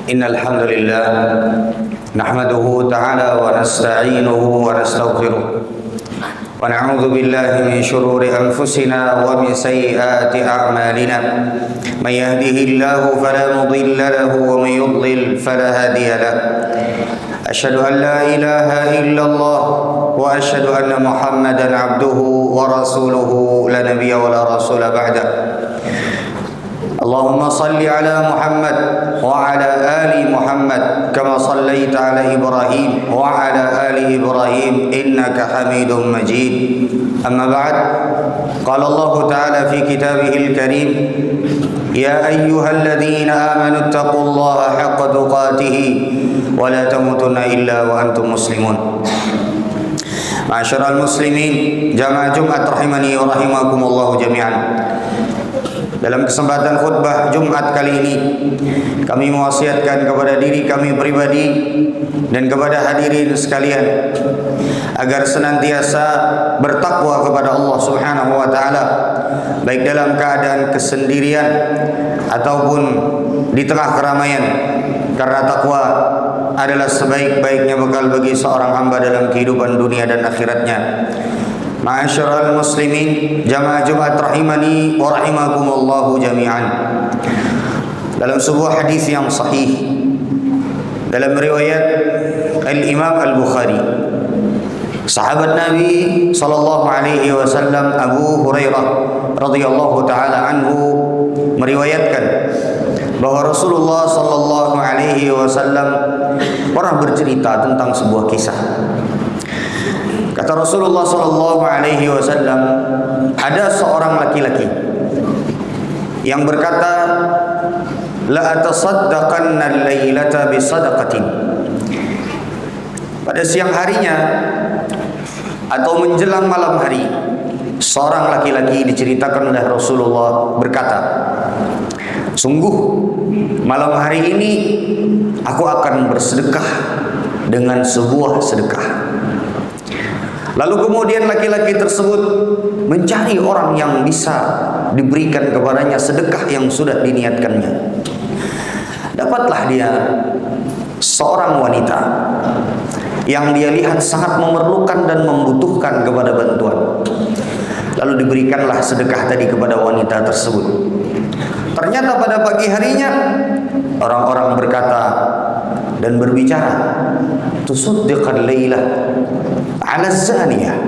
إن الحمد لله نحمده تعالى ونستعينه ونستغفره ونعوذ بالله من شرور أنفسنا ومن سيئات أعمالنا من يهده الله فلا مضل له ومن يضلل فلا هادي له أشهد أن لا إله إلا الله وأشهد أن محمدا عبده ورسوله لا نبي ولا رسول بعده اللهم صل على محمد وعلى آل محمد كما صليت على إبراهيم وعلى آل إبراهيم إنك حميد مجيد أما بعد قال الله تعالى في كتابه الكريم يا أيها الذين آمنوا اتقوا الله حق تقاته ولا تموتن إلا وأنتم مسلمون. Ma'asyiral muslimin, jamaah Jumat rahimani wa rahimakumullah jami'an. Dalam kesempatan khutbah Jumat kali ini, kami mewasiatkan kepada diri kami pribadi dan kepada hadirin sekalian agar senantiasa bertakwa kepada Allah Subhanahu wa taala, baik dalam keadaan kesendirian ataupun di tengah keramaian, karena takwa adalah sebaik-baiknya bekal bagi seorang hamba dalam kehidupan dunia dan akhiratnya. Ma'asyiral muslimin, jamaah Jumat rahimani wa rahimakumullah jami'an. Dalam sebuah hadis yang sahih dalam riwayat Al-Imam Al-Bukhari, sahabat Nabi sallallahu alaihi wasallam Abu Hurairah radhiyallahu taala anhu meriwayatkan bahwa Rasulullah sallallahu alaihi wasallam pernah bercerita tentang sebuah kisah. Kata Rasulullah sallallahu alaihi wasallam, ada seorang laki-laki yang berkata, la atasaddaqanna al-lailata bi sadaqatin. Pada siang harinya atau menjelang malam hari, seorang laki-laki diceritakan oleh Rasulullah berkata, sungguh malam hari ini aku akan bersedekah dengan sebuah sedekah. Lalu kemudian laki-laki tersebut mencari orang yang bisa diberikan kepadanya sedekah yang sudah diniatkannya. Dapatlah dia seorang wanita yang dia lihat sangat memerlukan dan membutuhkan kepada bantuan. Lalu diberikanlah sedekah tadi kepada wanita tersebut. Ternyata pada pagi harinya orang-orang berkata dan berbicara, tusaddiqal lailah ala zaniyah.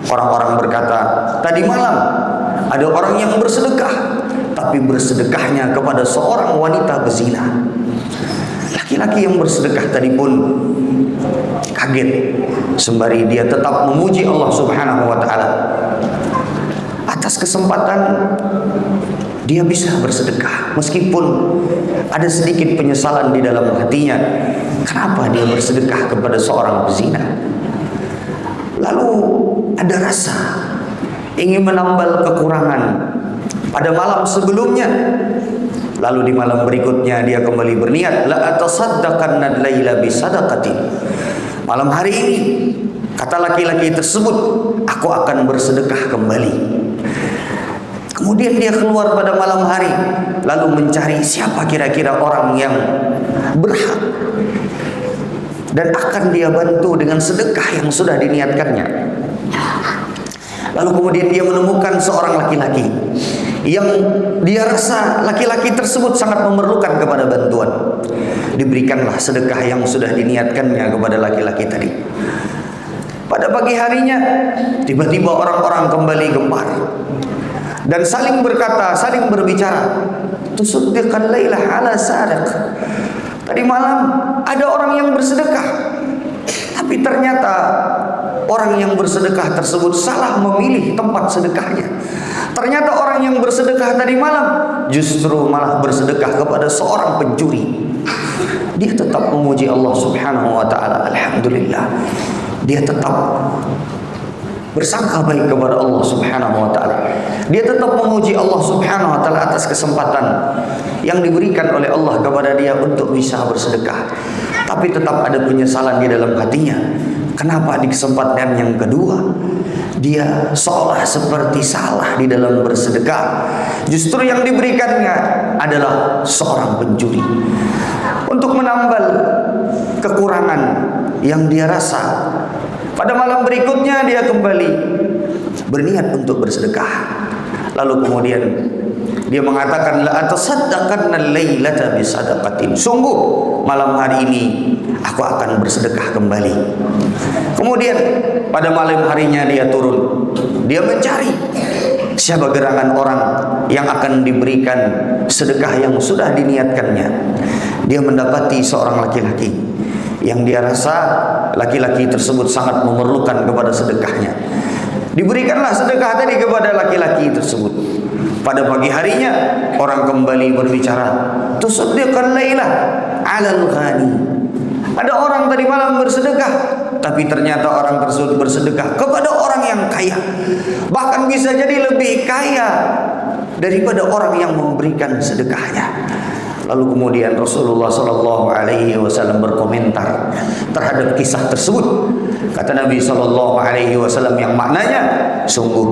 Orang-orang berkata, tadi malam ada orang yang bersedekah, tapi bersedekahnya kepada seorang wanita bezina. Laki-laki yang bersedekah tadi pun kaget, sembari dia tetap memuji Allah Subhanahu wa taala atas kesempatan dia bisa bersedekah, meskipun ada sedikit penyesalan di dalam hatinya. Kenapa dia bersedekah kepada seorang pezina? Lalu ada rasa ingin menambal kekurangan pada malam sebelumnya. Lalu di malam berikutnya dia kembali berniat, la atasaddaqanna al-laila bi sadaqati. Malam hari ini, kata laki-laki tersebut, aku akan bersedekah kembali. Kemudian dia keluar pada malam hari, lalu mencari siapa kira-kira orang yang berhak dan akan dia bantu dengan sedekah yang sudah diniatkannya. Lalu kemudian dia menemukan seorang laki-laki yang dia rasa laki-laki tersebut sangat memerlukan kepada bantuan. Diberikanlah sedekah yang sudah diniatkannya kepada laki-laki tadi. Pada pagi harinya, tiba-tiba orang-orang kembali gempar dan saling berkata, saling berbicara, tusaddiqal lailah ala sariq. Tadi malam ada orang yang bersedekah, tapi ternyata orang yang bersedekah tersebut salah memilih tempat sedekahnya. Ternyata orang yang bersedekah tadi malam justru malah bersedekah kepada seorang pencuri. Dia tetap memuji Allah Subhanahu wa taala. Alhamdulillah, dia tetap bersangka baik kepada Allah Subhanahu wa taala. Dia tetap memuji Allah Subhanahu wa taala atas kesempatan yang diberikan oleh Allah kepada dia untuk bisa bersedekah. Tapi tetap ada penyesalan di dalam hatinya. Kenapa di kesempatan yang kedua dia seolah seperti salah di dalam bersedekah? Justru yang diberikannya adalah seorang pencuri. untuk menambal kekurangan yang dia rasa. Pada malam berikutnya dia kembali berniat untuk bersedekah. Lalu kemudian dia mengatakan, la atasaddaqanna al-lailata bisadaqatin. Sungguh malam hari ini aku akan bersedekah kembali. Kemudian pada malam harinya dia turun. Dia mencari siapa gerangan orang yang akan diberikan sedekah yang sudah diniatkannya. Dia mendapati seorang laki-laki yang dia rasa laki-laki tersebut sangat memerlukan kepada sedekahnya. Diberikanlah sedekah tadi kepada laki-laki tersebut. Pada pagi harinya orang kembali berbicara, tusaddiqan lailah 'alal ghani. Ada orang tadi malam bersedekah, tapi ternyata orang tersebut bersedekah kepada orang yang kaya. Bahkan bisa jadi lebih kaya daripada orang yang memberikan sedekahnya. Lalu kemudian Rasulullah SAW berkomentar terhadap kisah tersebut. Kata Nabi SAW yang maknanya, sungguh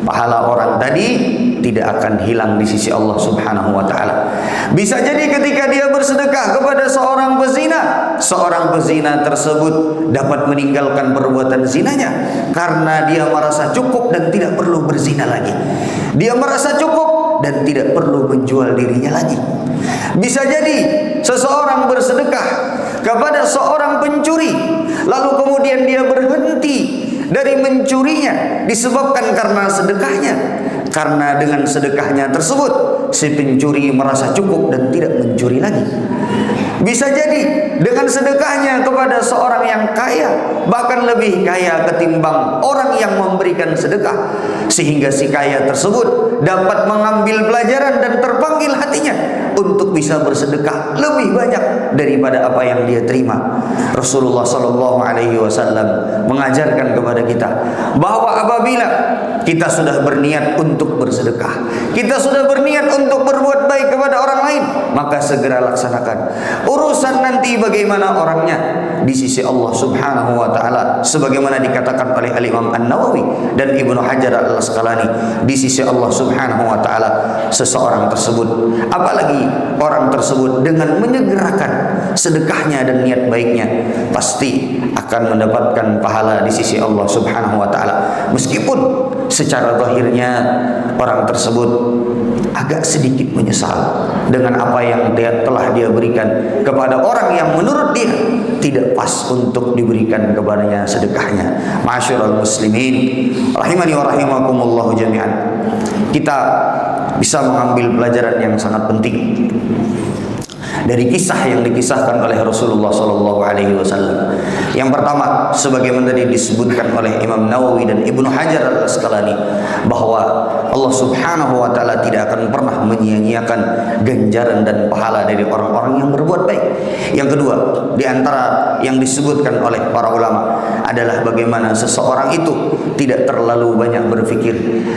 pahala orang tadi tidak akan hilang di sisi Allah Subhanahu wa taala. Bisa jadi ketika dia bersedekah kepada seorang pezina tersebut dapat meninggalkan perbuatan zinanya karena dia merasa cukup dan tidak perlu berzina lagi. Dia merasa cukup dan tidak perlu menjual dirinya lagi. Bisa jadi seseorang bersedekah kepada seorang pencuri, lalu kemudian dia berhenti dari mencurinya disebabkan karena sedekahnya. Karena dengan sedekahnya tersebut si pencuri merasa cukup dan tidak mencuri lagi. Bisa jadi dengan sedekahnya kepada seorang yang kaya, bahkan lebih kaya ketimbang orang yang memberikan sedekah, sehingga si kaya tersebut dapat mengambil pelajaran dan terpanggil hatinya untuk bisa bersedekah lebih banyak daripada apa yang dia terima. Rasulullah SAW mengajarkan kepada kita bahwa apabila kita sudah berniat untuk bersedekah, kita sudah berniat untuk berbuat baik kepada orang lain, maka segera laksanakan. Urusan nanti bagaimana orangnya di sisi Allah Subhanahu wa taala, sebagaimana dikatakan oleh Al-Imam An-Nawawi dan Ibnu Hajar Al-Asqalani, di sisi Allah Subhanahu wa taala seseorang tersebut, apalagi orang tersebut dengan menyegerakan sedekahnya dan niat baiknya, pasti akan mendapatkan pahala di sisi Allah Subhanahu wa taala. Meskipun secara zahirnya orang tersebut agak sedikit menyesal dengan apa yang telah dia berikan kepada orang yang menurut dia tidak pas untuk diberikan kepadanya sedekahnya. Ma'asyiral muslimin rahimani wa rahimakumullah jami'an. Kita bisa mengambil pelajaran yang sangat penting dari kisah yang dikisahkan oleh Rasulullah SAW. Yang pertama, sebagaimana tadi disebutkan oleh Imam Nawawi dan Ibnu Hajar Al-Asqalani, bahwa Allah Subhanahu wa taala tidak akan pernah menyia-nyiakan ganjaran dan pahala dari orang-orang yang berbuat baik. Yang kedua, di antara yang disebutkan oleh para ulama adalah bagaimana seseorang itu tidak terlalu banyak berpikir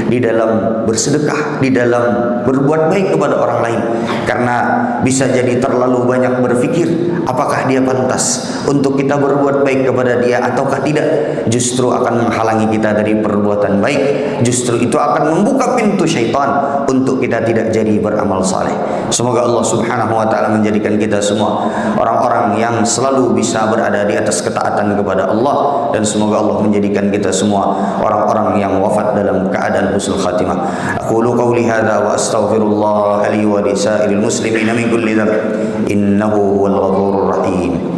di dalam bersedekah, di dalam berbuat baik kepada orang lain, karena bisa jadi terlalu banyak berpikir apakah dia pantas untuk kita berbuat baik kepada dia ataukah tidak, justru akan menghalangi kita dari perbuatan baik. Justru itu akan membuka pintu syaitan untuk kita tidak jadi beramal saleh. Semoga Allah Subhanahu wa taala menjadikan kita semua orang-orang yang selalu bisa berada di atas ketaatan kepada Allah, dan semoga Allah menjadikan kita semua orang-orang yang wafat dalam keadaan husnul khatimah. Aqulu qawli hadza wa astaghfirullah li wa li sa'iril muslimin min kulli dhanb innahu huwal ghafurur rahim.